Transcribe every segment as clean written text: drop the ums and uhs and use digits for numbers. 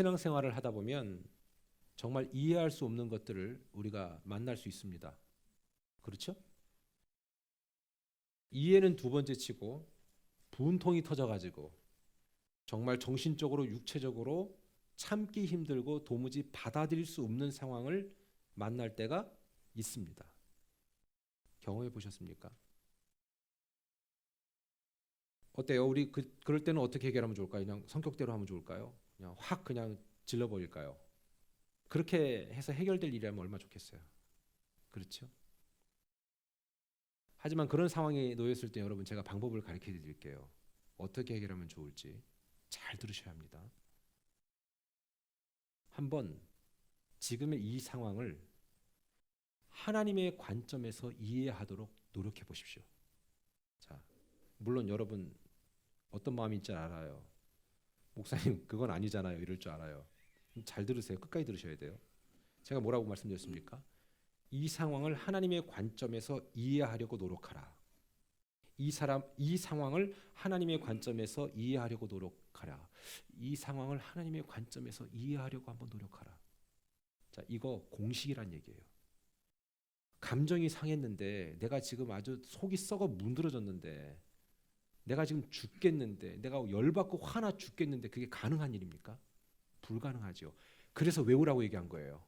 신앙생활을 하다 보면 정말 이해할 수 없는 것들을 우리가 만날 수 있습니다. 그렇죠? 이해는 두 번째 치고 분통이 터져가지고 정말 정신적으로 육체적으로 참기 힘들고 도무지 받아들일 수 없는 상황을 만날 때가 있습니다. 경험해 보셨습니까? 어때요? 우리 그럴 때는 어떻게 해결하면 좋을까요? 그냥 성격대로 하면 좋을까요? 그냥 확 그냥 질러버릴까요? 그렇게 해서 해결될 일이라면 얼마나 좋겠어요. 그렇죠? 하지만 그런 상황에 놓였을 때 여러분 제가 방법을 가르쳐 드릴게요. 어떻게 해결하면 좋을지 잘 들으셔야 합니다. 한번 지금의 이 상황을 하나님의 관점에서 이해하도록 노력해 보십시오. 자, 물론 여러분 어떤 마음인지 알아요. 목사님 그건 아니잖아요. 이럴 줄 알아요. 잘 들으세요. 끝까지 들으셔야 돼요. 제가 뭐라고 말씀드렸습니까? 이 상황을 하나님의 관점에서 이해하려고 노력하라. 이 상황을 하나님의 관점에서 이해하려고 노력하라. 이 상황을 하나님의 관점에서 이해하려고 한번 노력하라. 자, 이거 공식이란 얘기예요. 감정이 상했는데 내가 지금 아주 속이 썩어 문드러졌는데 내가 지금 죽겠는데 내가 열받고 화나 죽겠는데 그게 가능한 일입니까? 불가능하죠. 그래서 외우라고 얘기한 거예요.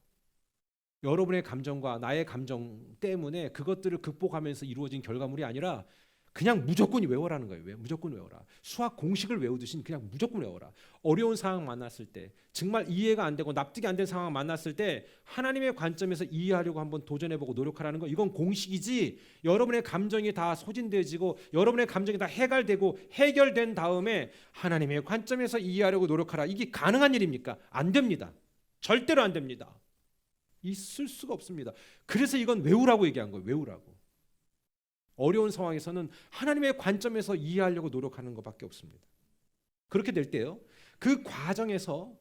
여러분의 감정과 나의 감정 때문에 그것들을 극복하면서 이루어진 결과물이 아니라 그냥 무조건 외워라는 거예요. 왜? 무조건 외워라. 수학 공식을 외우듯이 그냥 무조건 외워라. 어려운 상황 만났을 때 정말 이해가 안 되고 납득이 안 된 상황 만났을 때 하나님의 관점에서 이해하려고 한번 도전해보고 노력하라는 거, 이건 공식이지. 여러분의 감정이 다 소진되어지고 여러분의 감정이 다 해결되고 해결된 다음에 하나님의 관점에서 이해하려고 노력하라, 이게 가능한 일입니까? 안 됩니다. 절대로 안 됩니다. 있을 수가 없습니다. 그래서 이건 외우라고 얘기한 거예요. 외우라고. 어려운 상황에서는 하나님의 관점에서 이해하려고 노력하는 것밖에 없습니다. 그렇게 될 때요, 그 과정에서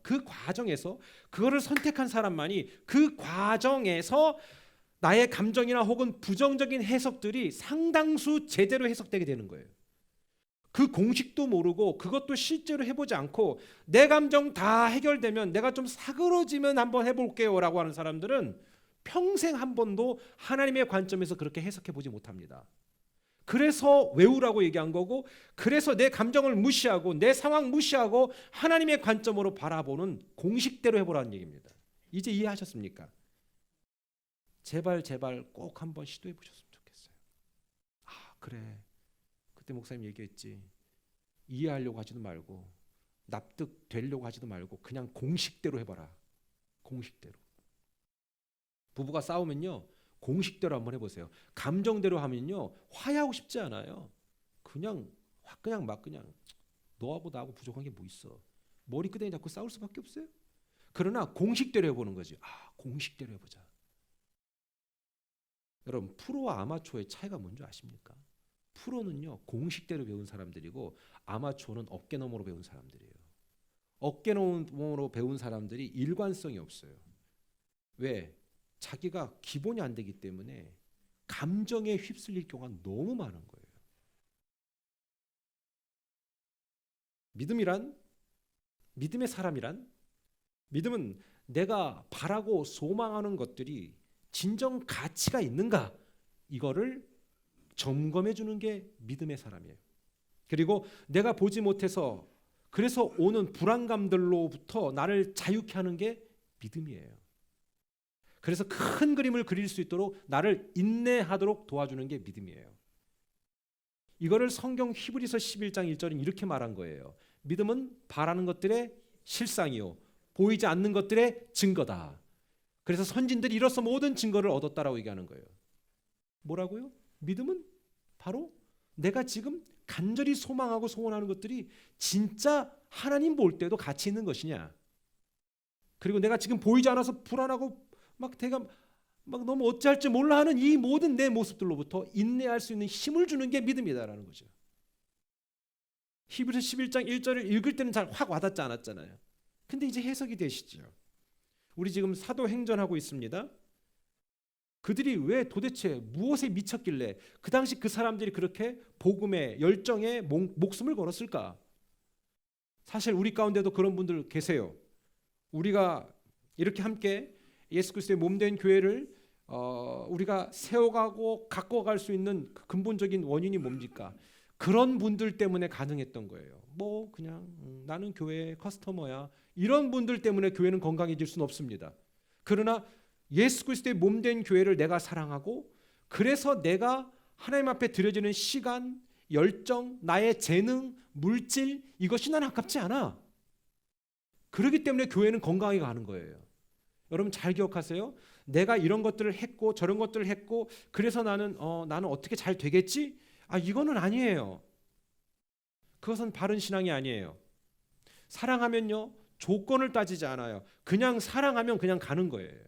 그거를 선택한 사람만이 그 과정에서 나의 감정이나 혹은 부정적인 해석들이 상당수 제대로 해석되게 되는 거예요. 그 공식도 모르고 그것도 실제로 해보지 않고 내 감정 다 해결되면 내가 좀 사그러지면 한번 해볼게요 라고 하는 사람들은 평생 한 번도 하나님의 관점에서 그렇게 해석해 보지 못합니다. 그래서 외우라고 얘기한 거고, 그래서 내 감정을 무시하고 내 상황 무시하고 하나님의 관점으로 바라보는 공식대로 해보라는 얘기입니다. 이제 이해하셨습니까? 제발 꼭 한번 시도해 보셨으면 좋겠어요. 아, 그래, 그때 목사님 얘기했지. 이해하려고 하지도 말고 납득되려고 하지도 말고 그냥 공식대로 해봐라. 공식대로. 부부가 싸우면요, 공식대로 한번 해보세요. 감정대로 하면요 화해하고 싶지 않아요. 그냥 너하고 나하고 부족한 게 뭐 있어. 머리끄댕이 잡고 싸울 수밖에 없어요. 그러나 공식대로 해보는 거지. 아, 공식대로 해보자. 여러분, 프로와 아마추어의 차이가 뭔지 아십니까? 프로는요 공식대로 배운 사람들이고 아마추어는 어깨너머로 배운 사람들이에요. 어깨너머로 배운 사람들이 일관성이 없어요. 왜? 자기가 기본이 안 되기 때문에 감정에 휩쓸릴 경우가 너무 많은 거예요. 믿음의 사람이란, 믿음은 내가 바라고 소망하는 것들이 진정 가치가 있는가, 이거를 점검해 주는 게 믿음의 사람이에요. 그리고 내가 보지 못해서 그래서 오는 불안감들로부터 나를 자유케 하는 게 믿음이에요. 그래서 큰 그림을 그릴 수 있도록 나를 인내하도록 도와주는 게 믿음이에요. 이거를 성경 히브리서 11장 1절은 이렇게 말한 거예요. 믿음은 바라는 것들의 실상이요 보이지 않는 것들의 증거다. 그래서 선진들이 이로써 모든 증거를 얻었다라고 얘기하는 거예요. 뭐라고요? 믿음은 바로 내가 지금 간절히 소망하고 소원하는 것들이 진짜 하나님 볼 때도 가치 있는 것이냐, 그리고 내가 지금 보이지 않아서 불안하고 막 너무 어찌할지 몰라 하는 이 모든 내 모습들로부터 인내할 수 있는 힘을 주는 게 믿음이다라는 거죠. 히브리서 11장 1절을 읽을 때는 잘 확 와닿지 않았잖아요. 근데 이제 해석이 되시죠. 우리 지금 사도행전하고 있습니다. 그들이 왜 도대체 무엇에 미쳤길래 그 당시 그 사람들이 그렇게 복음의 열정에 목숨을 걸었을까? 사실 우리 가운데도 그런 분들 계세요. 우리가 이렇게 함께 예수 그리스도의 몸된 교회를 우리가 세워가고 갖고 갈 수 있는 그 근본적인 원인이 뭡니까? 그런 분들 때문에 가능했던 거예요. 뭐 그냥 나는 교회 커스터머야, 이런 분들 때문에 교회는 건강해질 수는 없습니다. 그러나 예수 그리스도의 몸된 교회를 내가 사랑하고, 그래서 내가 하나님 앞에 드려지는 시간, 열정, 나의 재능, 물질, 이것이 난 아깝지 않아. 그렇기 때문에 교회는 건강하게 가는 거예요. 여러분 잘 기억하세요. 내가 이런 것들을 했고 저런 것들을 했고 그래서 나는 어떻게 잘 되겠지? 이거는 아니에요. 그것은 바른 신앙이 아니에요. 사랑하면요, 조건을 따지지 않아요. 그냥 사랑하면 그냥 가는 거예요.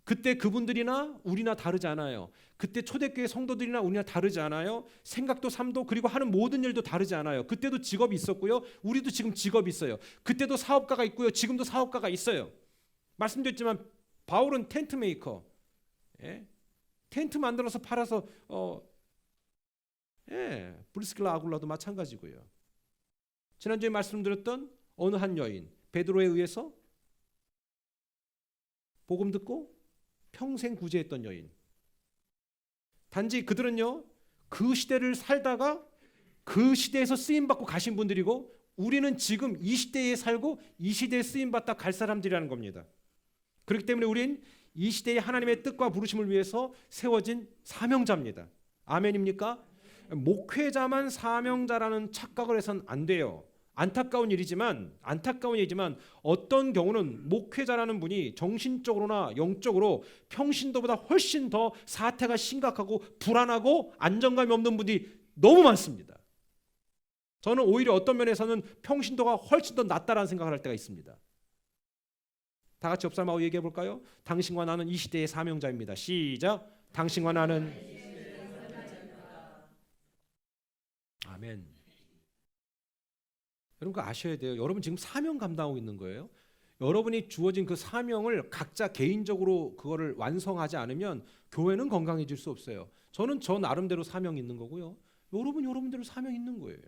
그때 그분들이나 우리나 다르지 않아요. 그때 초대교회 성도들이나 우리나 다르지 않아요. 생각도 삶도 그리고 하는 모든 일도 다르지 않아요. 그때도 직업이 있었고요. 우리도 지금 직업이 있어요. 그때도 사업가가 있고요. 지금도 사업가가 있어요. 말씀드렸지만 바울은 텐트 메이커. 예? 텐트 만들어서 팔아서 브리스길라 아굴라도 마찬가지고요. 지난주에 말씀드렸던 어느 한 여인 베드로에 의해서 복음 듣고 평생 구제했던 여인. 단지 그들은요, 그 시대를 살다가 그 시대에서 쓰임받고 가신 분들이고, 우리는 지금 이 시대에 살고 이 시대에 쓰임받다 갈 사람들이라는 겁니다. 그렇기 때문에 우린 이 시대의 하나님의 뜻과 부르심을 위해서 세워진 사명자입니다. 아멘입니까? 목회자만 사명자라는 착각을 해서는 안 돼요. 안타까운 일이지만 어떤 경우는 목회자라는 분이 정신적으로나 영적으로 평신도보다 훨씬 더 사태가 심각하고 불안하고 안정감이 없는 분들이 너무 많습니다. 저는 오히려 어떤 면에서는 평신도가 훨씬 더 낫다라는 생각을 할 때가 있습니다. 다 같이 옆 사람하고 얘기해 볼까요? 당신과 나는 이 시대의 사명자입니다. 시작. 당신과 나는. 아멘. 여러분 그거 아셔야 돼요. 여러분 지금 사명 감당하고 있는 거예요. 여러분이 주어진 그 사명을 각자 개인적으로 그거를 완성하지 않으면 교회는 건강해질 수 없어요. 저는 저 나름대로 사명이 있는 거고요. 여러분대로 사명이 있는 거예요.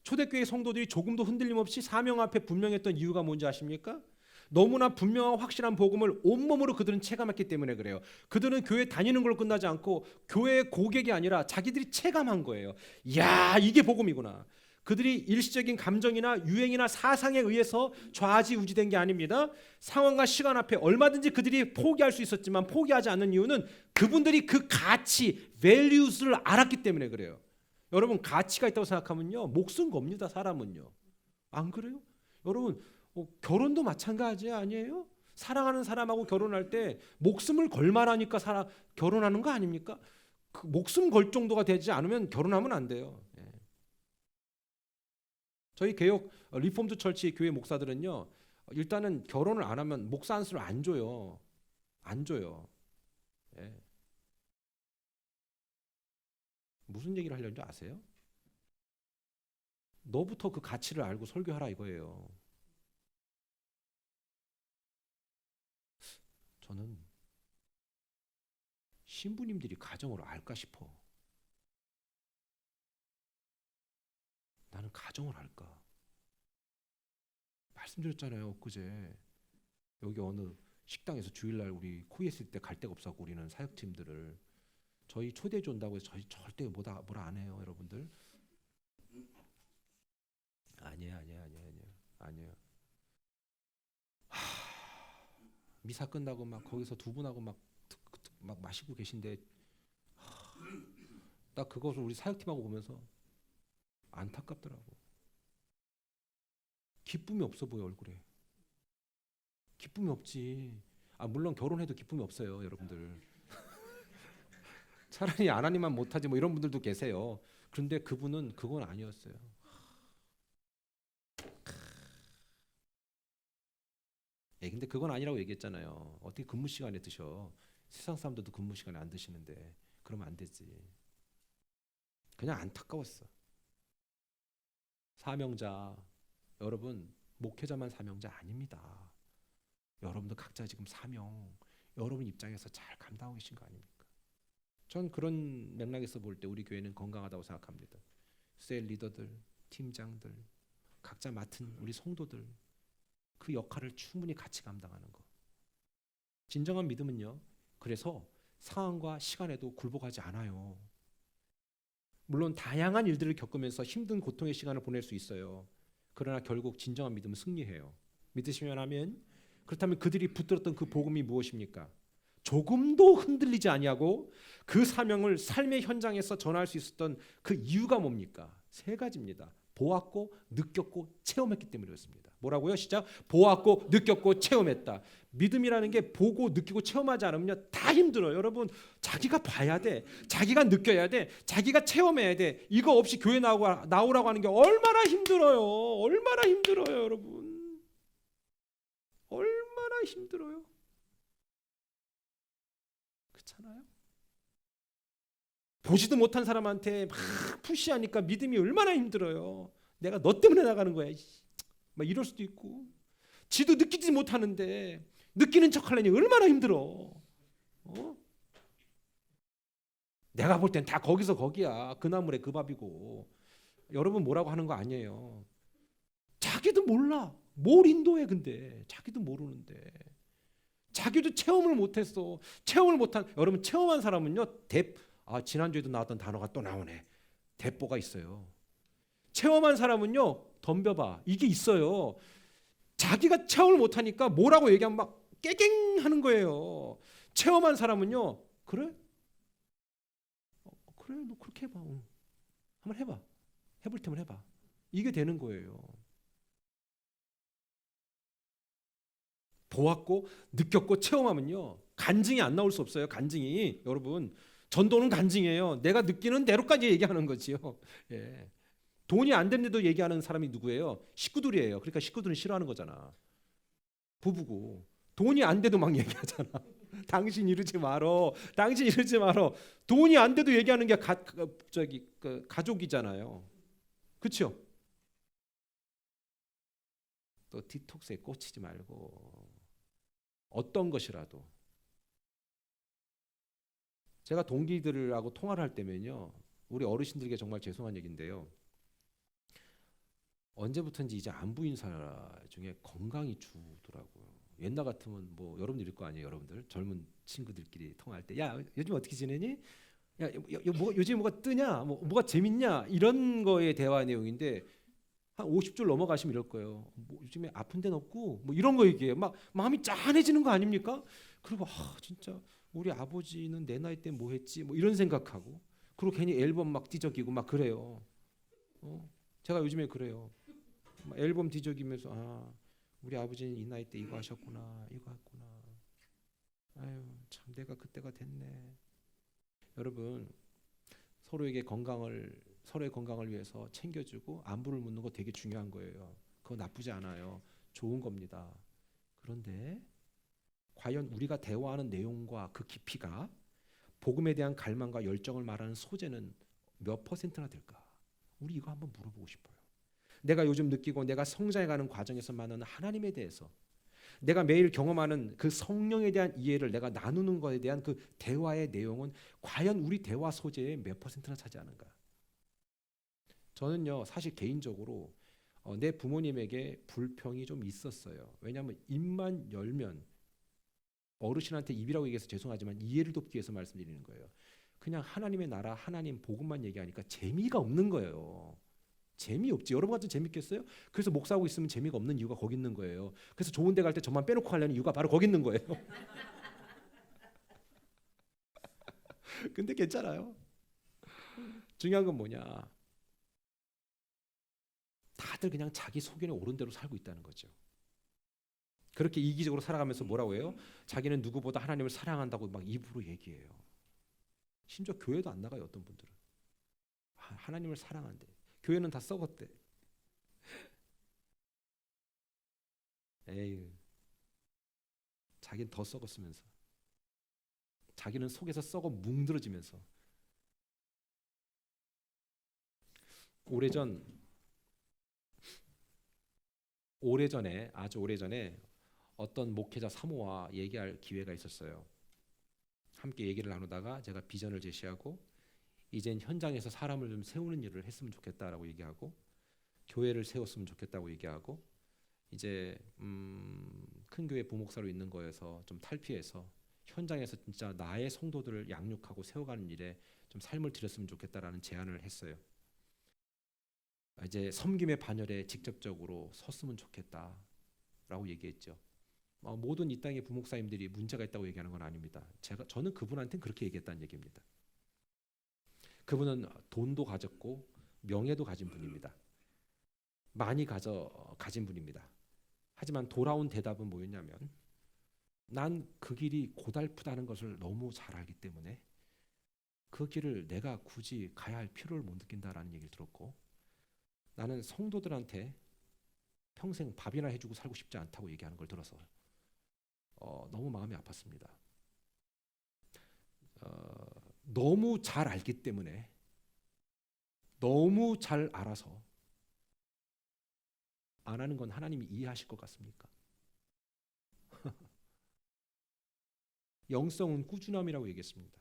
초대교회 성도들이 조금도 흔들림 없이 사명 앞에 분명했던 이유가 뭔지 아십니까? 너무나 분명하고 확실한 복음을 온몸으로 그들은 체감했기 때문에 그래요. 그들은 교회 다니는 걸로 끝나지 않고 교회의 고객이 아니라 자기들이 체감한 거예요. 야, 이게 복음이구나. 그들이 일시적인 감정이나 유행이나 사상에 의해서 좌지우지된 게 아닙니다. 상황과 시간 앞에 얼마든지 그들이 포기할 수 있었지만 포기하지 않는 이유는 그분들이 그 가치, values를 알았기 때문에 그래요. 여러분 가치가 있다고 생각하면요, 목숨 겁니다. 사람은요. 안 그래요? 여러분 결혼도 마찬가지 아니에요? 사랑하는 사람하고 결혼할 때 목숨을 걸 만하니까 결혼하는 거 아닙니까? 그 목숨 걸 정도가 되지 않으면 결혼하면 안 돼요. 저희 개혁 리폼드 철치 교회 목사들은요, 일단은 결혼을 안 하면 목사 안수를 안 줘요. 안 줘요. 예. 무슨 얘기를 하려는 줄 아세요? 너부터 그 가치를 알고 설교하라 이거예요. 저는 신부님들이 가정을 알까 싶어. 나는 가정을 알까? 말씀드렸잖아요, 엊그제. 여기 어느 식당에서 주일날 우리 코이 했을 때 갈 데가 없었고, 우리는 사역팀들을 저희 초대해 온다고 해서 저희 절대 뭐라 안 해요, 여러분들. 아니에요. 미사 끝나고 막 거기서 두 분하고 막 마시고 계신데, 딱 그것을 우리 사역팀하고 보면서 안타깝더라고. 기쁨이 없어 보여, 얼굴에. 기쁨이 없지. 물론 결혼해도 기쁨이 없어요, 여러분들. 차라리 하나님만 못하지 뭐 이런 분들도 계세요. 그런데 그분은 그건 아니었어요. 근데 그건 아니라고 얘기했잖아요. 어떻게 근무 시간에 드셔? 세상 사람들도 근무 시간에 안 드시는데. 그러면 안 되지. 그냥 안타까웠어. 사명자, 여러분 목회자만 사명자 아닙니다. 여러분도 각자 지금 사명, 여러분 입장에서 잘 감당하고 계신 거 아닙니까? 전 그런 맥락에서 볼 때 우리 교회는 건강하다고 생각합니다. 셀 리더들, 팀장들, 각자 맡은 우리 성도들 그 역할을 충분히 같이 감당하는 거. 진정한 믿음은요. 그래서 상황과 시간에도 굴복하지 않아요. 물론 다양한 일들을 겪으면서 힘든 고통의 시간을 보낼 수 있어요. 그러나 결국 진정한 믿음은 승리해요. 믿으시면 하면. 그렇다면 그들이 붙들었던 그 복음이 무엇입니까? 조금도 흔들리지 아니하고 그 사명을 삶의 현장에서 전할 수 있었던 그 이유가 뭡니까? 세 가지입니다. 보았고 느꼈고 체험했기 때문에 그렇습니다. 뭐라고요? 시작. 보았고 느꼈고 체험했다. 믿음이라는 게 보고 느끼고 체험하지 않으면 다 힘들어요. 여러분, 자기가 봐야 돼. 자기가 느껴야 돼. 자기가 체험해야 돼. 이거 없이 교회 나오라고 하는 게 얼마나 힘들어요. 얼마나 힘들어요, 여러분. 얼마나 힘들어요. 그렇잖아요. 보지도 못한 사람한테 막 푸시하니까 믿음이 얼마나 힘들어요. 내가 너 때문에 나가는 거야. 막 이럴 수도 있고. 지도 느끼지 못하는데 느끼는 척 하려니 얼마나 힘들어. 내가 볼 땐 다 거기서 거기야. 그 나물에 그 밥이고. 여러분 뭐라고 하는 거 아니에요. 자기도 몰라. 뭘 인도해 근데. 자기도 모르는데. 자기도 체험을 못했어. 체험을 못한 여러분 체험한 사람은요. 지난주에도 나왔던 단어가 또 나오네. 대뽀가 있어요. 체험한 사람은요. 덤벼봐. 이게 있어요. 자기가 체험을 못하니까 뭐라고 얘기하면 막 깨갱하는 거예요. 체험한 사람은요. 그래? 그래 너 그렇게 해봐. 한번 해봐. 해볼 테면 해봐. 이게 되는 거예요. 보았고 느꼈고 체험하면요. 간증이 안 나올 수 없어요. 간증이. 여러분 전도는 간증이에요. 내가 느끼는 대로까지 얘기하는 거지요. 예. 돈이 안 됐는데도 얘기하는 사람이 누구예요? 식구들이에요. 그러니까 식구들은 싫어하는 거잖아. 부부고 돈이 안 돼도 막 얘기하잖아. 당신 이러지 말어. 당신 이러지 말어. 돈이 안 돼도 얘기하는 게 가족이잖아요. 그렇죠? 또 디톡스에 꽂히지 말고 어떤 것이라도 제가 동기들하고 통화를 할 때면요. 우리 어르신들에게 정말 죄송한 얘기인데요. 언제부턴지 이제 안부 인사 중에 건강이 주더라고요. 옛날 같으면 뭐 여러분들 일 거 아니에요. 여러분들 젊은 친구들끼리 통화할 때 야 요즘 어떻게 지내니? 야 요즘 뭐가 뜨냐? 뭐가 재밌냐? 이런 거의 대화 내용인데 한 50줄 넘어가시면 이럴 거예요. 뭐 요즘에 아픈 데는 없고 뭐 이런 거 얘기해요. 막 마음이 짠해지는 거 아닙니까? 그리고 진짜 우리 아버지는 내 나이 때 뭐 했지? 뭐 이런 생각하고 그리고 괜히 앨범 막 뒤적이고 막 그래요. 제가 요즘에 그래요. 앨범 뒤적이면서 우리 아버지는 이 나이 때 이거 하셨구나 이거 했구나. 아유 참 내가 그때가 됐네. 여러분 서로의 건강을 위해서 챙겨주고 안부를 묻는 거 되게 중요한 거예요. 그거 나쁘지 않아요. 좋은 겁니다. 그런데 과연 우리가 대화하는 내용과 그 깊이가 복음에 대한 갈망과 열정을 말하는 소재는 몇 퍼센트나 될까? 우리 이거 한번 물어보고 싶어요. 내가 요즘 느끼고 내가 성장해가는 과정에서 만나는 하나님에 대해서 내가 매일 경험하는 그 성령에 대한 이해를 내가 나누는 것에 대한 그 대화의 내용은 과연 우리 대화 소재의 몇 퍼센트나 차지하는가? 저는요 사실 개인적으로 내 부모님에게 불평이 좀 있었어요. 왜냐하면 입만 열면 어르신한테 입이라고 얘기해서 죄송하지만 이해를 돕기 위해서 말씀드리는 거예요. 그냥 하나님의 나라 하나님 복음만 얘기하니까 재미가 없는 거예요. 재미없지. 여러분 같은 재밌겠어요? 그래서 목사하고 있으면 재미가 없는 이유가 거기 있는 거예요. 그래서 좋은 데 갈 때 저만 빼놓고 하려는 이유가 바로 거기 있는 거예요. 근데 괜찮아요. 중요한 건 뭐냐? 다들 그냥 자기 소견에 옳은 대로 살고 있다는 거죠. 그렇게 이기적으로 살아가면서 뭐라고 해요? 자기는 누구보다 하나님을 사랑한다고 막 입으로 얘기해요. 심지어 교회도 안 나가요. 어떤 분들은 하나님을 사랑한대. 교회는 다 썩었대. 에이, 자기는 더 썩었으면서 자기는 속에서 썩어 뭉들어지면서 아주 오래전에 어떤 목회자 사모와 얘기할 기회가 있었어요. 함께 얘기를 나누다가 제가 비전을 제시하고 이젠 현장에서 사람을 좀 세우는 일을 했으면 좋겠다라고 얘기하고 교회를 세웠으면 좋겠다고 얘기하고 이제 큰 교회 부목사로 있는 거에서 좀 탈피해서 현장에서 진짜 나의 성도들을 양육하고 세워가는 일에 좀 삶을 들였으면 좋겠다라는 제안을 했어요. 이제 섬김의 반열에 직접적으로 섰으면 좋겠다라고 얘기했죠. 모든 이 땅의 부목사님들이 문제가 있다고 얘기하는 건 아닙니다. 저는 그분한테는 그렇게 얘기했다는 얘기입니다. 그분은 돈도 가졌고 명예도 가진 분입니다. 많이 가진 분입니다. 하지만 돌아온 대답은 뭐였냐면, 난 그 길이 고달프다는 것을 너무 잘 알기 때문에 그 길을 내가 굳이 가야 할 필요를 못 느낀다라는 얘기를 들었고, 나는 성도들한테 평생 밥이나 해주고 살고 싶지 않다고 얘기하는 걸 들어서 너무 마음이 아팠습니다. 너무 잘 알기 때문에, 너무 잘 알아서 안 하는 건 하나님이 이해하실 것 같습니까? 영성은 꾸준함이라고 얘기했습니다.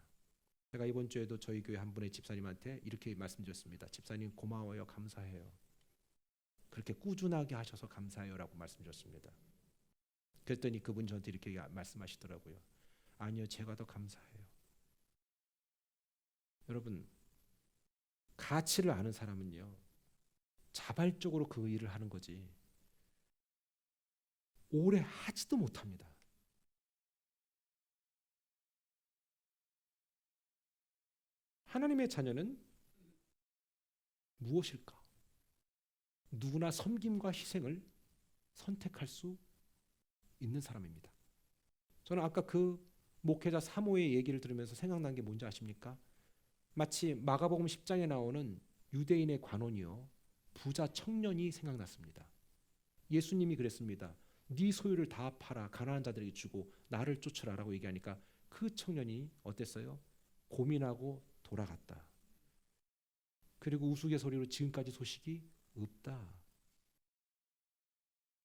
제가 이번 주에도 저희 교회 한 분의 집사님한테 이렇게 말씀드렸습니다. 집사님 고마워요, 감사해요. 그렇게 꾸준하게 하셔서 감사해요라고 말씀드렸습니다. 그랬더니 그분 저한테 이렇게 말씀하시더라고요. 아니요, 제가 더 감사해요. 여러분, 가치를 아는 사람은요, 자발적으로 그 일을 하는 거지 오래 하지도 못합니다. 하나님의 자녀는 무엇일까? 누구나 섬김과 희생을 선택할 수 있는 사람입니다. 저는 아까 그 목회자 사모의 얘기를 들으면서 생각난 게 뭔지 아십니까? 마치 마가복음 10장에 나오는 유대인의 관원이요, 부자 청년이 생각났습니다. 예수님이 그랬습니다. 네 소유를 다 팔아 가난한 자들에게 주고 나를 쫓으라라고 얘기하니까 그 청년이 어땠어요? 고민하고 돌아갔다. 그리고 우스갯소리로 지금까지 소식이 없다.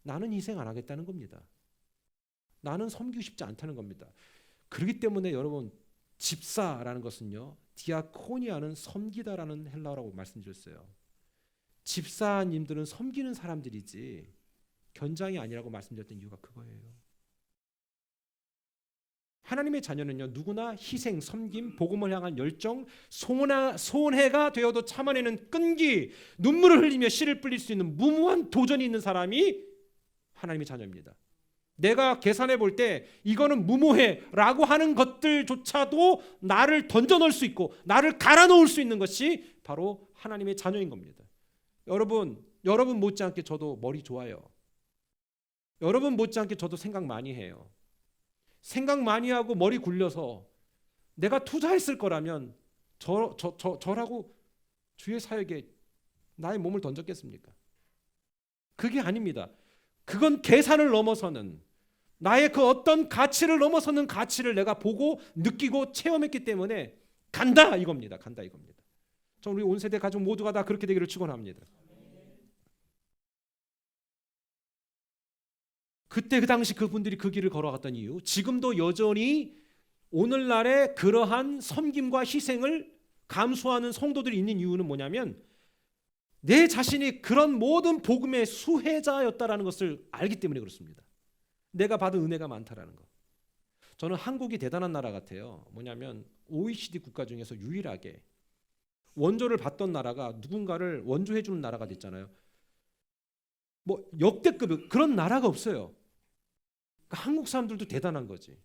나는 희생 안 하겠다는 겁니다. 나는 섬기고 싶지 않다는 겁니다. 그렇기 때문에 여러분, 집사라는 것은요, 디아코니아는 섬기다라는 헬라어라고 말씀드렸어요. 집사님들은 섬기는 사람들이지 견장이 아니라고 말씀드렸던 이유가 그거예요. 하나님의 자녀는요, 누구나 희생, 섬김, 복음을 향한 열정, 손해가 되어도 참아내는 끈기, 눈물을 흘리며 씨를 뿌릴 수 있는 무모한 도전이 있는 사람이 하나님의 자녀입니다. 내가 계산해 볼 때 이거는 무모해라고 하는 것들조차도 나를 던져놓을 수 있고 나를 갈아놓을 수 있는 것이 바로 하나님의 자녀인 겁니다. 여러분 못지않게 저도 머리 좋아요. 여러분 못지않게 저도 생각 많이 해요. 생각 많이 하고 머리 굴려서 내가 투자했을 거라면 저라고 주의 사역에 나의 몸을 던졌겠습니까? 그게 아닙니다. 그건 계산을 넘어서는, 나의 그 어떤 가치를 넘어서는 가치를 내가 보고 느끼고 체험했기 때문에 간다 이겁니다. 간다 이겁니다. 전 우리 온 세대 가족 모두가 다 그렇게 되기를 축원합니다. 그때 그 당시 그분들이 그 길을 걸어갔던 이유, 지금도 여전히 오늘날의 그러한 섬김과 희생을 감수하는 성도들이 있는 이유는 뭐냐면, 내 자신이 그런 모든 복음의 수혜자였다라는 것을 알기 때문에 그렇습니다. 내가 받은 은혜가 많다라는 것. 저는 한국이 대단한 나라 같아요. 뭐냐면 OECD 국가 중에서 유일하게 원조를 받던 나라가 누군가를 원조해 주는 나라가 됐잖아요. 뭐 역대급 그런 나라가 없어요. 그러니까 한국 사람들도 대단한 거지.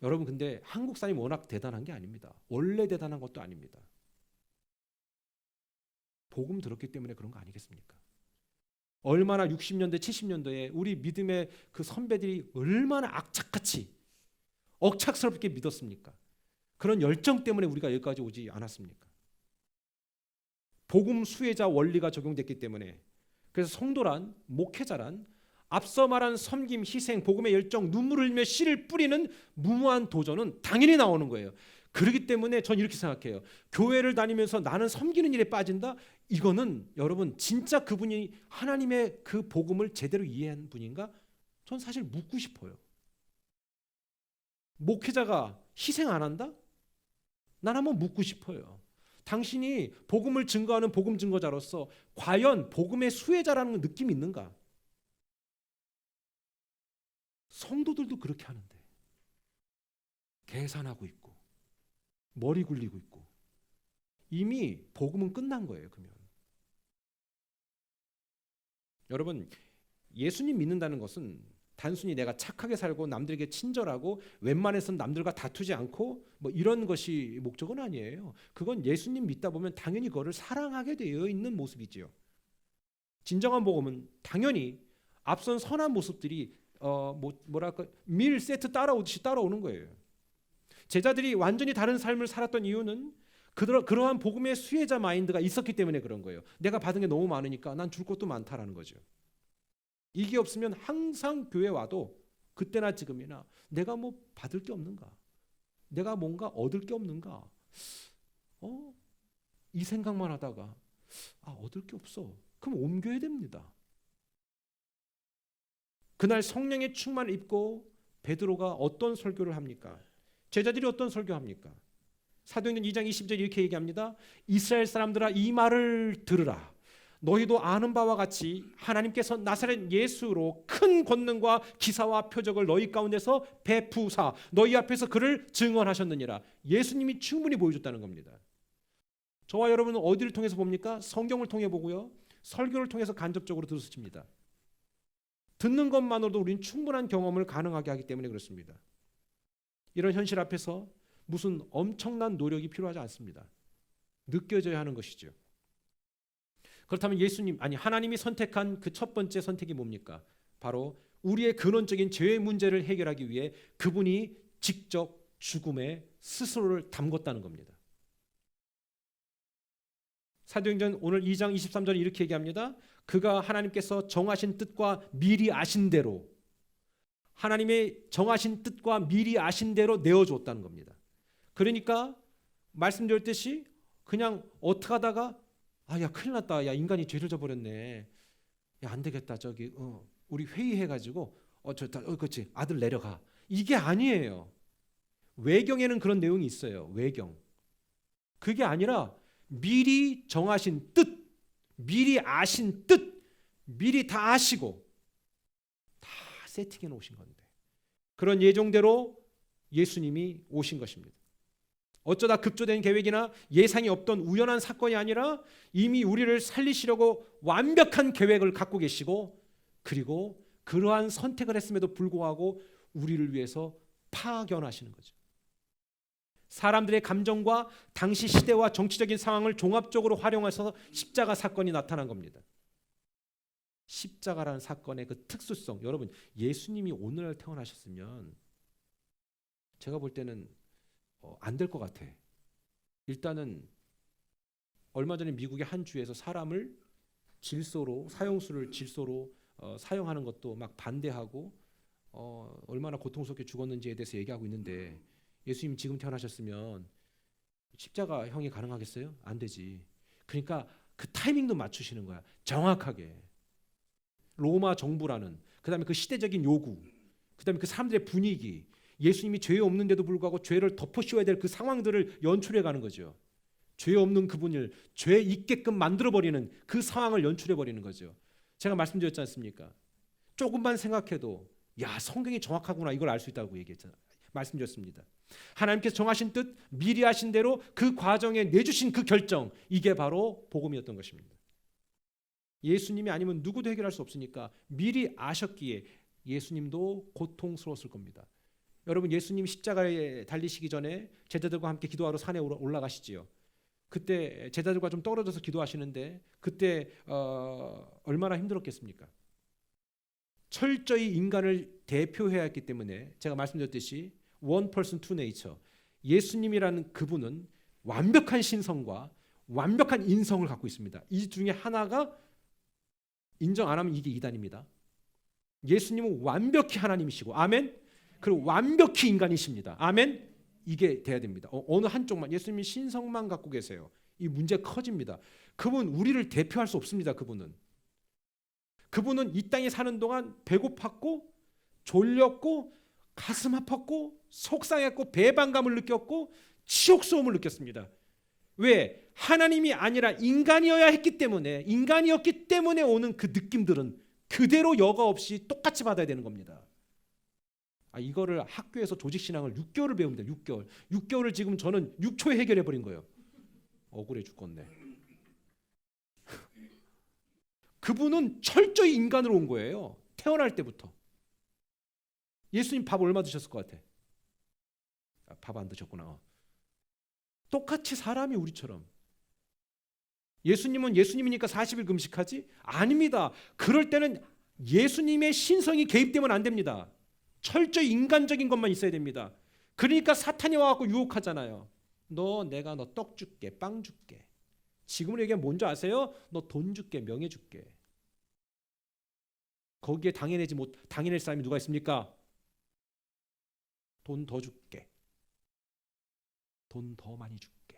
여러분, 근데 한국 사람이 워낙 대단한 게 아닙니다. 원래 대단한 것도 아닙니다. 복음 들었기 때문에 그런 거 아니겠습니까? 얼마나 60년대 70년대에 우리 믿음의 그 선배들이 얼마나 악착같이 억착스럽게 믿었습니까? 그런 열정 때문에 우리가 여기까지 오지 않았습니까? 복음 수혜자 원리가 적용됐기 때문에. 그래서 성도란, 목회자란 앞서 말한 섬김, 희생, 복음의 열정, 눈물을 흘리며 씨를 뿌리는 무모한 도전은 당연히 나오는 거예요. 그렇기 때문에 전 이렇게 생각해요. 교회를 다니면서 나는 섬기는 일에 빠진다? 이거는 여러분 진짜 그분이 하나님의 그 복음을 제대로 이해한 분인가? 전 사실 묻고 싶어요. 목회자가 희생 안 한다? 난 한번 묻고 싶어요. 당신이 복음을 증거하는 복음 증거자로서 과연 복음의 수혜자라는 느낌이 있는가? 성도들도 그렇게 하는데 계산하고 있고 머리 굴리고 있고 이미 복음은 끝난 거예요. 그러면 여러분, 예수님 믿는다는 것은 단순히 내가 착하게 살고 남들에게 친절하고 웬만해서는 남들과 다투지 않고 뭐 이런 것이 목적은 아니에요. 그건 예수님 믿다 보면 당연히 그거를 사랑하게 되어 있는 모습이지요. 진정한 복음은 당연히 앞선 선한 모습들이 뭐랄까 밀 세트 따라오듯이 따라오는 거예요. 제자들이 완전히 다른 삶을 살았던 이유는 그러한 복음의 수혜자 마인드가 있었기 때문에 그런 거예요. 내가 받은 게 너무 많으니까 난 줄 것도 많다라는 거죠. 이게 없으면 항상 교회 와도 그때나 지금이나 내가 뭐 받을 게 없는가? 내가 뭔가 얻을 게 없는가? 이 생각만 하다가 얻을 게 없어. 그럼 옮겨야 됩니다. 그날 성령의 충만을 입고 베드로가 어떤 설교를 합니까? 제자들이 어떤 설교합니까? 사도행전 2장 20절 이렇게 얘기합니다. 이스라엘 사람들아 이 말을 들으라. 너희도 아는 바와 같이 하나님께서 나사렛 예수로 큰 권능과 기사와 표적을 너희 가운데서 베푸사 너희 앞에서 그를 증언하셨느니라. 예수님이 충분히 보여줬다는 겁니다. 저와 여러분은 어디를 통해서 봅니까? 성경을 통해 보고요. 설교를 통해서 간접적으로 들으십니다. 듣는 것만으로도 우리는 충분한 경험을 가능하게 하기 때문에 그렇습니다. 이런 현실 앞에서 무슨 엄청난 노력이 필요하지 않습니다. 느껴져야 하는 것이죠. 그렇다면 하나님이 선택한 그 첫 번째 선택이 뭡니까? 바로 우리의 근원적인 죄의 문제를 해결하기 위해 그분이 직접 죽음에 스스로를 담궜다는 겁니다. 사도행전 오늘 2장 23절에 이렇게 얘기합니다. 그가 하나님께서 정하신 뜻과 미리 아신 대로 하나님의 정하신 뜻과 미리 아신 대로 내어줬다는 겁니다. 그러니까 말씀드렸듯이 그냥 어떻게 하다가 야 큰일 났다. 야 인간이 죄를 져버렸네. 야 안 되겠다. 우리 회의해가지고 그렇지 아들 내려가. 이게 아니에요. 외경에는 그런 내용이 있어요. 외경. 그게 아니라 미리 정하신 뜻, 미리 아신 뜻, 미리 다 아시고 다 세팅해 놓으신 건데 그런 예정대로 예수님이 오신 것입니다. 어쩌다 급조된 계획이나 예상이 없던 우연한 사건이 아니라 이미 우리를 살리시려고 완벽한 계획을 갖고 계시고 그리고 그러한 선택을 했음에도 불구하고 우리를 위해서 파견하시는 거죠. 사람들의 감정과 당시 시대와 정치적인 상황을 종합적으로 활용해서 십자가 사건이 나타난 겁니다. 십자가라는 사건의 그 특수성, 여러분 예수님이 오늘날 태어나셨으면 제가 볼 때는 안 될 것 같아. 일단은 얼마 전에 미국의 한 주에서 사람을 사형수를 질소로 사용하는 것도 막 반대하고 얼마나 고통스럽게 죽었는지에 대해서 얘기하고 있는데 예수님 지금 태어나셨으면 십자가형이 가능하겠어요? 안 되지. 그러니까 그 타이밍도 맞추시는 거야. 정확하게. 로마 정부라는 그다음에 그 시대적인 요구 그다음에 그 사람들의 분위기 예수님이 죄 없는데도 불구하고 죄를 덮어씌워야 될 그 상황들을 연출해 가는 거죠. 죄 없는 그분을 죄 있게끔 만들어버리는 그 상황을 연출해버리는 거죠. 제가 말씀드렸지 않습니까? 조금만 생각해도 야 성경이 정확하구나 이걸 알 수 있다고 얘기했잖아요. 말씀드렸습니다. 하나님께서 정하신 뜻 미리 하신 대로 그 과정에 내주신 그 결정 이게 바로 복음이었던 것입니다. 예수님이 아니면 누구도 해결할 수 없으니까 미리 아셨기에 예수님도 고통스러웠을 겁니다. 여러분 예수님 십자가에 달리시기 전에 제자들과 함께 기도하러 산에 올라가시지요. 그때 제자들과 좀 떨어져서 기도하시는데 그때 얼마나 힘들었겠습니까? 철저히 인간을 대표해야 했기 때문에 제가 말씀드렸듯이 one person two nature 예수님이라는 그분은 완벽한 신성과 완벽한 인성을 갖고 있습니다. 이 중에 하나가 인정 안 하면 이게 이단입니다. 예수님은 완벽히 하나님이시고 아멘. 그리고 완벽히 인간이십니다. 아멘. 이게 돼야 됩니다. 어느 한쪽만 예수님이 신성만 갖고 계세요. 이 문제 커집니다. 그분 우리를 대표할 수 없습니다. 그분은 이 땅에 사는 동안 배고팠고 졸렸고 가슴 아팠고 속상했고 배반감을 느꼈고 치욕스러움을 느꼈습니다. 왜? 하나님이 아니라 인간이었기 때문에 오는 그 느낌들은 그대로 여과 없이 똑같이 받아야 되는 겁니다. 이거를 학교에서 조직신앙을 6개월을 배웁니다. 6개월. 6개월을 지금 저는 6초에 해결해 버린 거예요. 억울해 죽겠네. 그분은 철저히 인간으로 온 거예요. 태어날 때부터. 예수님 밥 얼마 드셨을 것 같아? 밥 안 드셨구나. 똑같이 사람이 우리처럼. 예수님은 예수님이니까 40일 금식하지? 아닙니다. 그럴 때는 예수님의 신성이 개입되면 안 됩니다. 철저히 인간적인 것만 있어야 됩니다. 그러니까 사탄이 와갖고 유혹하잖아요. 내가 너 떡 줄게, 빵 줄게. 지금으로 얘기하면 뭔지 아세요? 너 돈 줄게, 명예 줄게. 거기에 당해낼 사람이 누가 있습니까? 돈 더 줄게. 돈 더 많이 줄게.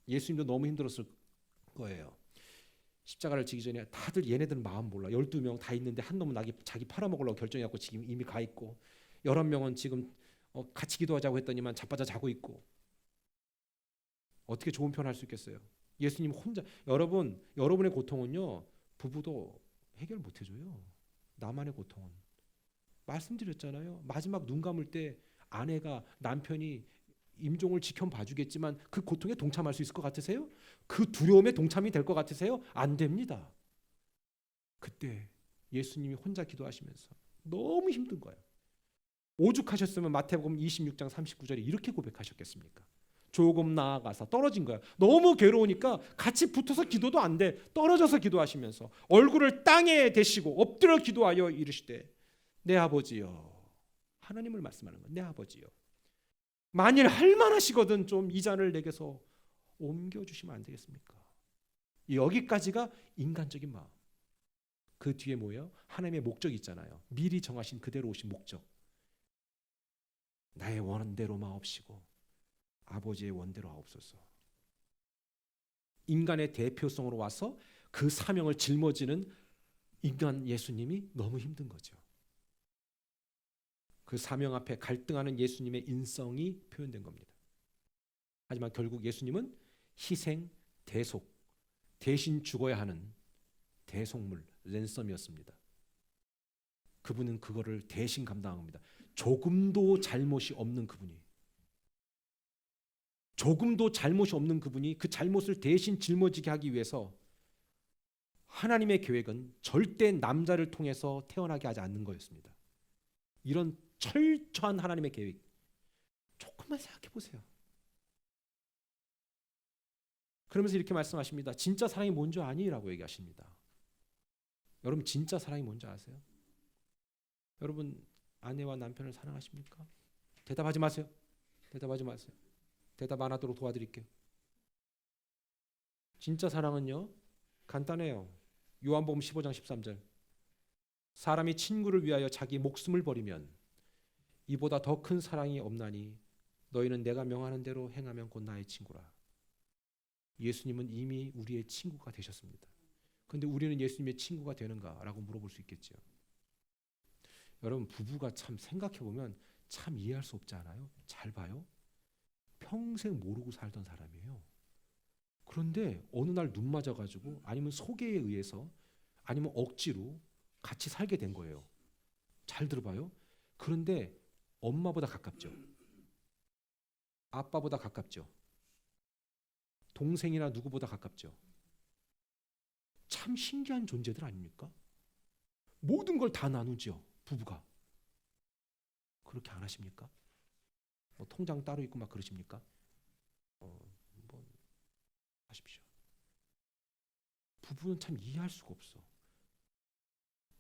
예수님도 너무 힘들었을 거예요. 십자가를 지기 전에 다들 얘네들은 마음 몰라. 12명 다 있는데 한 놈은 자기 팔아먹으려고 결정해갖고 지금 이미 가 있고 11명은 지금 같이 기도하자고 했더니만 자빠져 자고 있고 어떻게 좋은 표현할 수 있겠어요? 예수님 혼자. 여러분의 고통은요 부부도 해결 못 해줘요. 나만의 고통은. 말씀드렸잖아요. 마지막 눈 감을 때 아내가 남편이 임종을 지켜봐주겠지만 그 고통에 동참할 수 있을 것 같으세요? 그 두려움에 동참이 될 것 같으세요? 안 됩니다. 그때 예수님이 혼자 기도하시면서 너무 힘든 거예요. 오죽하셨으면 마태복음 26장 39절에 이렇게 고백하셨겠습니까? 조금 나아가서 떨어진 거야. 너무 괴로우니까 같이 붙어서 기도도 안 돼. 떨어져서 기도하시면서 얼굴을 땅에 대시고 엎드려 기도하여 이르시되 내 아버지여. 하나님을 말씀하는 거야. 내 아버지여. 만일 할만하시거든 좀 이 잔을 내게서 옮겨주시면 안 되겠습니까? 여기까지가 인간적인 마음. 그 뒤에 뭐예요? 하나님의 목적이 있잖아요. 미리 정하신 그대로 오신 목적. 나의 원대로 마옵시고 아버지의 원대로 하옵소서. 인간의 대표성으로 와서 그 사명을 짊어지는 인간 예수님이 너무 힘든 거죠. 그 사명 앞에 갈등하는 예수님의 인성이 표현된 겁니다. 하지만 결국 예수님은 희생, 대속, 대신 죽어야 하는 대속물, 랜섬이었습니다. 그분은 그거를 대신 감당합니다. 조금도 잘못이 없는 그분이 그 잘못을 대신 짊어지게 하기 위해서 하나님의 계획은 절대 남자를 통해서 태어나게 하지 않는 거였습니다. 이런 철저한 하나님의 계획 조금만 생각해 보세요. 그러면서 이렇게 말씀하십니다. 진짜 사랑이 뭔지 아니라고 얘기하십니다. 여러분 진짜 사랑이 뭔지 아세요? 여러분 아내와 남편을 사랑하십니까? 대답하지 마세요. 대답 안 하도록 도와드릴게요. 진짜 사랑은요 간단해요. 요한복음 15장 13절. 사람이 친구를 위하여 자기 목숨을 버리면 이보다 더 큰 사랑이 없나니 너희는 내가 명하는 대로 행하면 곧 나의 친구라. 예수님은 이미 우리의 친구가 되셨습니다. 그런데 우리는 예수님의 친구가 되는가라고 물어볼 수 있겠죠. 여러분 부부가 참 생각해보면 참 이해할 수 없지 않아요? 잘 봐요. 평생 모르고 살던 사람이에요. 그런데 어느 날 눈 맞아가지고 아니면 소개에 의해서 아니면 억지로 같이 살게 된 거예요. 잘 들어봐요. 그런데 엄마보다 가깝죠. 아빠보다 가깝죠. 동생이나 누구보다 가깝죠. 참 신기한 존재들 아닙니까? 모든 걸 다 나누죠. 부부가. 그렇게 안 하십니까? 뭐 통장 따로 있고 막 그러십니까? 뭐 하십시오. 부부는 참 이해할 수가 없어.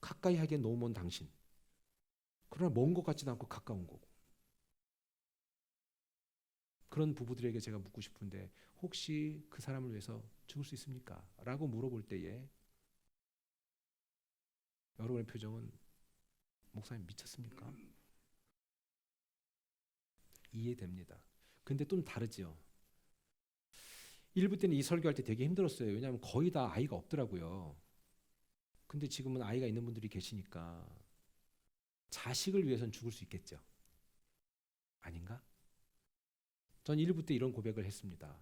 가까이 하기엔 너무 먼 당신. 그러나 먼 것 같지도 않고 가까운 거고. 그런 부부들에게 제가 묻고 싶은데 혹시 그 사람을 위해서 죽을 수 있습니까? 라고 물어볼 때에 여러분의 표정은 목사님 미쳤습니까? 이해됩니다. 근데 좀 다르죠. 일부 때는 이 설교할 때 되게 힘들었어요. 왜냐하면 거의 다 아이가 없더라고요. 근데 지금은 아이가 있는 분들이 계시니까 자식을 위해서는 죽을 수 있겠죠. 아닌가? 전 1부 때 이런 고백을 했습니다.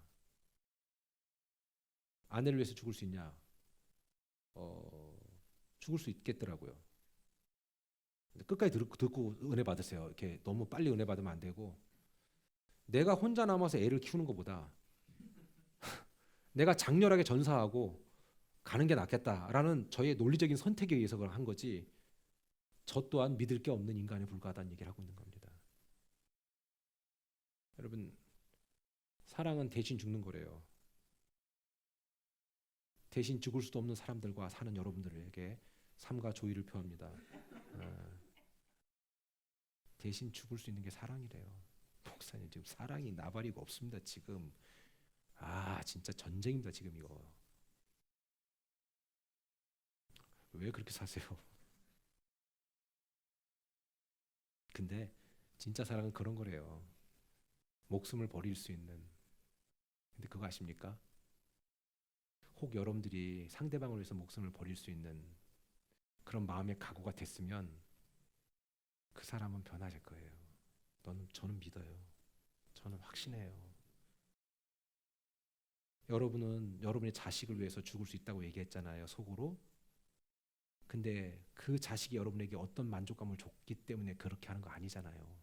아내를 위해서 죽을 수 있냐? 죽을 수 있겠더라고요. 끝까지 듣고 은혜 받으세요. 이렇게 너무 빨리 은혜 받으면 안 되고, 내가 혼자 남아서 애를 키우는 것보다 내가 장렬하게 전사하고 가는 게 낫겠다라는 저의 논리적인 선택에 의해서 그걸 한 거지, 저 또한 믿을 게 없는 인간에 불과하다는 얘기를 하고 있는 겁니다. 여러분, 사랑은 대신 죽는 거래요. 대신 죽을 수도 없는 사람들과 사는 여러분들에게 삶과 조의를 표합니다. 대신 죽을 수 있는 게 사랑이래요. 목사님, 지금 사랑이 나발이고 없습니다. 지금 진짜 전쟁입니다. 지금 이거 왜 그렇게 사세요? 근데 진짜 사랑은 그런 거래요. 목숨을 버릴 수 있는. 근데 그거 아십니까? 혹 여러분들이 상대방을 위해서 목숨을 버릴 수 있는 그런 마음의 각오가 됐으면 그 사람은 변화될 거예요. 저는 믿어요. 저는 확신해요. 여러분은 여러분의 자식을 위해서 죽을 수 있다고 얘기했잖아요, 속으로. 근데 그 자식이 여러분에게 어떤 만족감을 줬기 때문에 그렇게 하는 거 아니잖아요.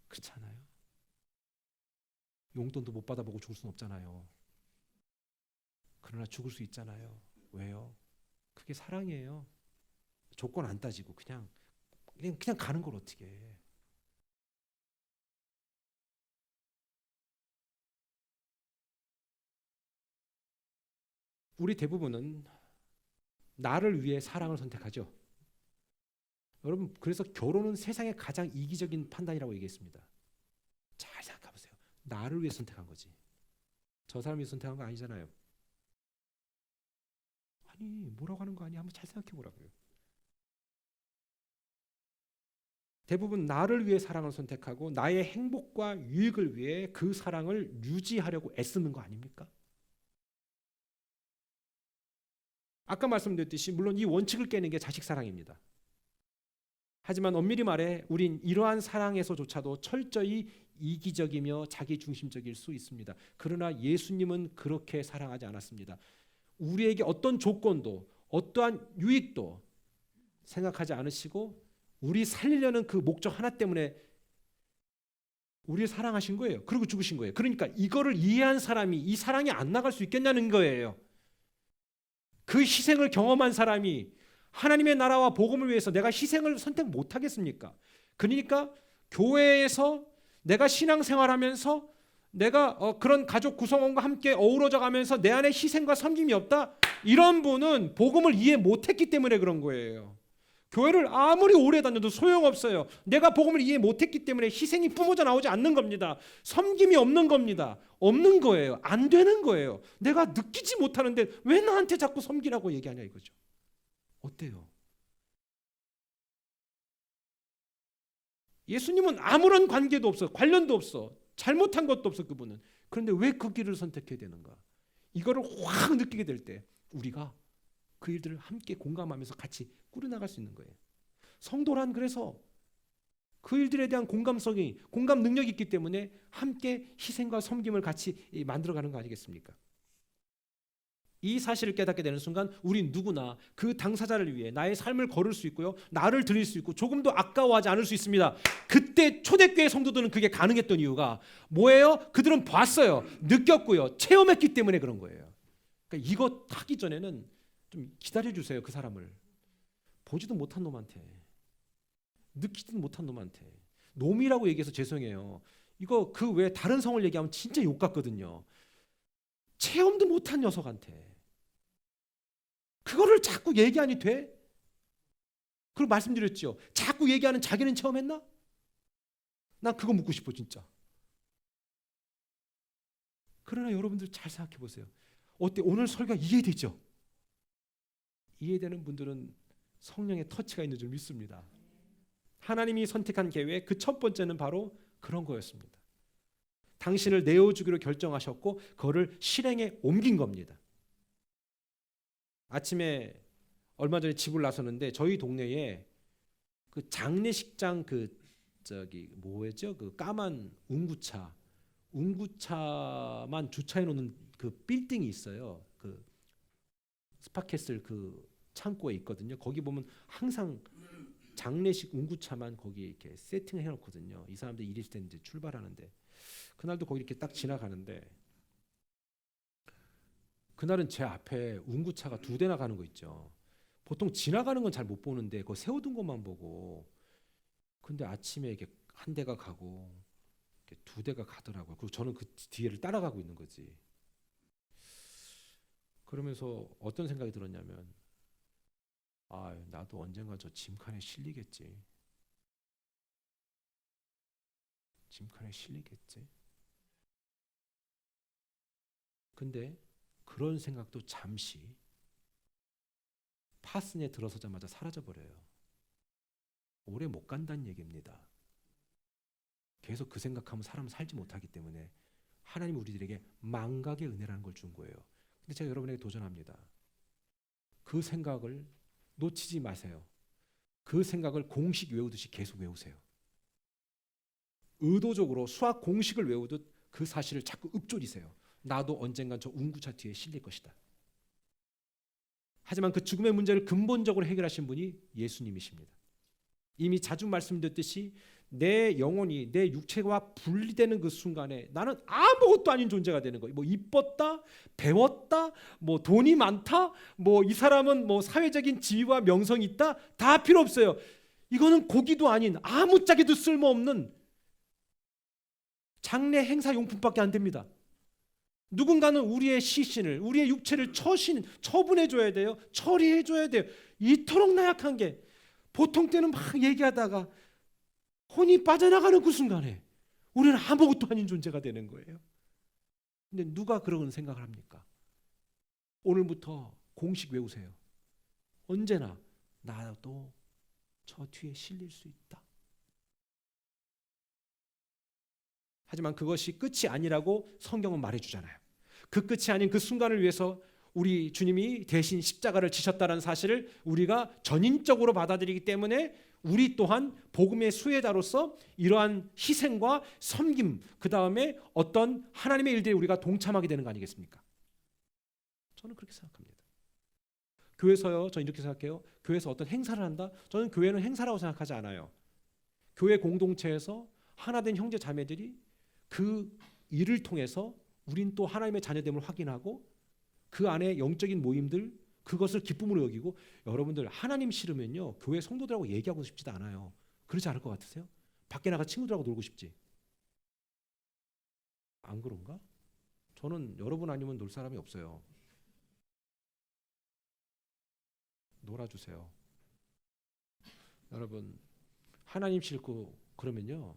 그렇잖아요. 용돈도 못 받아보고 죽을 수는 없잖아요. 그러나 죽을 수 있잖아요. 왜요? 그게 사랑이에요. 조건 안 따지고 그냥 가는 걸 어떻게 해. 우리 대부분은 나를 위해 사랑을 선택하죠. 여러분, 그래서 결혼은 세상의 가장 이기적인 판단이라고 얘기했습니다. 잘 생각해 보세요. 나를 위해 선택한 거지. 저 사람이 선택한 거 아니잖아요. 아니, 뭐라고 하는 거 아니야? 한번 잘 생각해 보라고요. 대부분 나를 위해 사랑을 선택하고 나의 행복과 유익을 위해 그 사랑을 유지하려고 애쓰는 거 아닙니까? 아까 말씀드렸듯이 물론 이 원칙을 깨는 게 자식 사랑입니다. 하지만 엄밀히 말해 우린 이러한 사랑에서조차도 철저히 이기적이며 자기중심적일 수 있습니다. 그러나 예수님은 그렇게 사랑하지 않았습니다. 우리에게 어떤 조건도 어떠한 유익도 생각하지 않으시고 우리 살리려는 그 목적 하나 때문에 우리를 사랑하신 거예요. 그리고 죽으신 거예요. 그러니까 이거를 이해한 사람이 이 사랑이 안 나갈 수 있겠냐는 거예요. 그 희생을 경험한 사람이 하나님의 나라와 복음을 위해서 내가 희생을 선택 못 하겠습니까? 그러니까 교회에서 내가 신앙생활하면서 내가 그런 가족 구성원과 함께 어우러져 가면서 내 안에 희생과 섬김이 없다? 이런 분은 복음을 이해 못했기 때문에 그런 거예요. 교회를 아무리 오래 다녀도 소용없어요. 내가 복음을 이해 못했기 때문에 희생이 뿜어져 나오지 않는 겁니다. 섬김이 없는 겁니다. 없는 거예요. 안 되는 거예요. 내가 느끼지 못하는데 왜 나한테 자꾸 섬기라고 얘기하냐 이거죠. 어때요? 예수님은 아무런 관계도 없어. 관련도 없어. 잘못한 것도 없어 그분은. 그런데 왜 그 길을 선택해야 되는가? 이거를 확 느끼게 될 때 우리가 그 일들을 함께 공감하면서 같이 꾸려나갈 수 있는 거예요. 성도란 그래서 그 일들에 대한 공감 능력이 있기 때문에 함께 희생과 섬김을 같이 만들어가는 거 아니겠습니까? 이 사실을 깨닫게 되는 순간 우리 누구나 그 당사자를 위해 나의 삶을 걸을 수 있고요. 나를 드릴 수 있고 조금도 아까워하지 않을 수 있습니다. 그때 초대교회 성도들은 그게 가능했던 이유가 뭐예요? 그들은 봤어요. 느꼈고요. 체험했기 때문에 그런 거예요. 그러니까 이거 하기 전에는 좀 기다려주세요. 그 사람을. 보지도 못한 놈한테, 느끼지도 못한 놈한테. 놈이라고 얘기해서 죄송해요. 이거 그 외에 다른 성을 얘기하면 진짜 욕 같거든요. 체험도 못한 녀석한테 그거를 자꾸 얘기하니 돼? 그걸 말씀드렸죠. 자꾸 얘기하는 자기는 체험했나? 난 그거 묻고 싶어 진짜. 그러나 여러분들 잘 생각해 보세요. 어때? 오늘 설교가 이해되죠? 이해되는 분들은 성령의 터치가 있는 줄 믿습니다. 하나님이 선택한 계획 그 첫 번째는 바로 그런 거였습니다. 당신을 내어주기로 결정하셨고 그거를 실행에 옮긴 겁니다. 아침에 얼마 전에 집을 나섰는데 저희 동네에 그 장례식장 그 저기 뭐였죠? 그 까만 운구차만 주차해 놓는 그 빌딩이 있어요. 그 스파켓을 그 창고에 있거든요. 거기 보면 항상 장례식 운구차만 거기 이렇게 세팅을 해놓거든요. 이 사람들 일이 있을 때 이제 출발하는데 그날도 거기 이렇게 딱 지나가는데 그날은 제 앞에 운구차가 2대나 가는 거 있죠. 보통 지나가는 건 잘 못 보는데 그 세워둔 것만 보고 근데 아침에 이게 한 대가 가고 2대가 가더라고요. 그리고 저는 그 뒤에를 따라가고 있는 거지. 그러면서 어떤 생각이 들었냐면 아, 나도 언젠가 저 짐칸에 실리겠지. 짐칸에 실리겠지. 근데 그런 생각도 잠시 파슨에 들어서자마자 사라져버려요. 오래 못 간다는 얘기입니다. 계속 그 생각하면 사람은 살지 못하기 때문에 하나님이 우리들에게 망각의 은혜라는 걸 준 거예요. 근데 제가 여러분에게 도전합니다. 그 생각을 놓치지 마세요. 그 생각을 공식 외우듯이 계속 외우세요. 의도적으로 수학 공식을 외우듯 그 사실을 자꾸 읊조리세요. 나도 언젠간 저 운구차 뒤에 실릴 것이다. 하지만 그 죽음의 문제를 근본적으로 해결하신 분이 예수님이십니다. 이미 자주 말씀드렸듯이 내 영혼이 내 육체와 분리되는 그 순간에 나는 아무것도 아닌 존재가 되는 거예요. 뭐 이뻤다, 배웠다, 뭐 돈이 많다, 뭐 이 사람은 뭐 사회적인 지위와 명성이 있다, 다 필요 없어요. 이거는 고기도 아닌 아무짝에도 쓸모없는 장례 행사 용품밖에 안 됩니다. 누군가는 우리의 시신을, 우리의 육체를 처분해 줘야 돼요. 처리해 줘야 돼요. 이토록 나약한 게 보통 때는 막 얘기하다가 혼이 빠져나가는 그 순간에 우리는 아무것도 아닌 존재가 되는 거예요. 근데 누가 그런 생각을 합니까? 오늘부터 공식 외우세요. 언제나 나도 저 뒤에 실릴 수 있다. 하지만 그것이 끝이 아니라고 성경은 말해주잖아요. 그 끝이 아닌 그 순간을 위해서 우리 주님이 대신 십자가를 지셨다는 사실을 우리가 전인적으로 받아들이기 때문에 우리 또한 복음의 수혜자로서 이러한 희생과 섬김, 그 다음에 어떤 하나님의 일들에 우리가 동참하게 되는 거 아니겠습니까? 저는 그렇게 생각합니다. 교회에서요, 저는 이렇게 생각해요. 교회에서 어떤 행사를 한다? 저는 교회는 행사라고 생각하지 않아요. 교회 공동체에서 하나된 형제 자매들이 그 일을 통해서 우린 또 하나님의 자녀됨을 확인하고 그 안에 영적인 모임들 그것을 기쁨으로 여기고 여러분들 하나님 싫으면요 교회 성도들하고 얘기하고 싶지도 않아요. 그렇지 않을 것 같으세요? 밖에 나가 친구들하고 놀고 싶지. 안 그런가? 저는 여러분 아니면 놀 사람이 없어요. 놀아주세요. 여러분 하나님 싫고 그러면요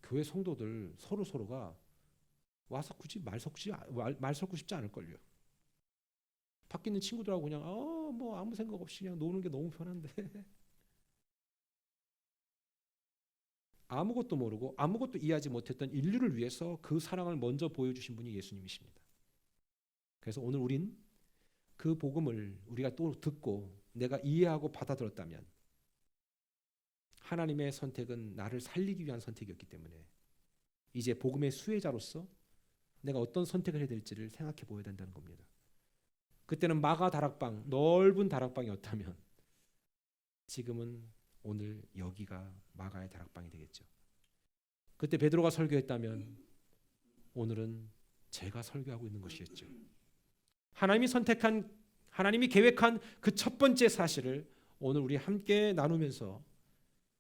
교회 성도들 서로가 와서 굳이 말 섞고 싶지 않을걸요. 밖에 있는 친구들하고 그냥 뭐 아무 생각 없이 그냥 노는 게 너무 편한데 아무것도 모르고 아무것도 이해하지 못했던 인류를 위해서 그 사랑을 먼저 보여주신 분이 예수님이십니다. 그래서 오늘 우린 그 복음을 우리가 또 듣고 내가 이해하고 받아들였다면 하나님의 선택은 나를 살리기 위한 선택이었기 때문에 이제 복음의 수혜자로서 내가 어떤 선택을 해야 될지를 생각해 보아야 된다는 겁니다. 그때는 마가 다락방, 넓은 다락방이었다면 지금은 오늘 여기가 마가의 다락방이 되겠죠. 그때 베드로가 설교했다면 오늘은 제가 설교하고 있는 것이겠죠. 하나님이 계획한 그 첫 번째 사실을 오늘 우리 함께 나누면서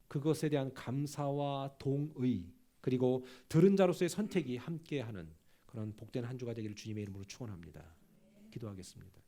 그것에 대한 감사와 동의 그리고 들은 자로서의 선택이 함께하는 그런 복된 한 주가 되기를 주님의 이름으로 축원합니다. 기도하겠습니다.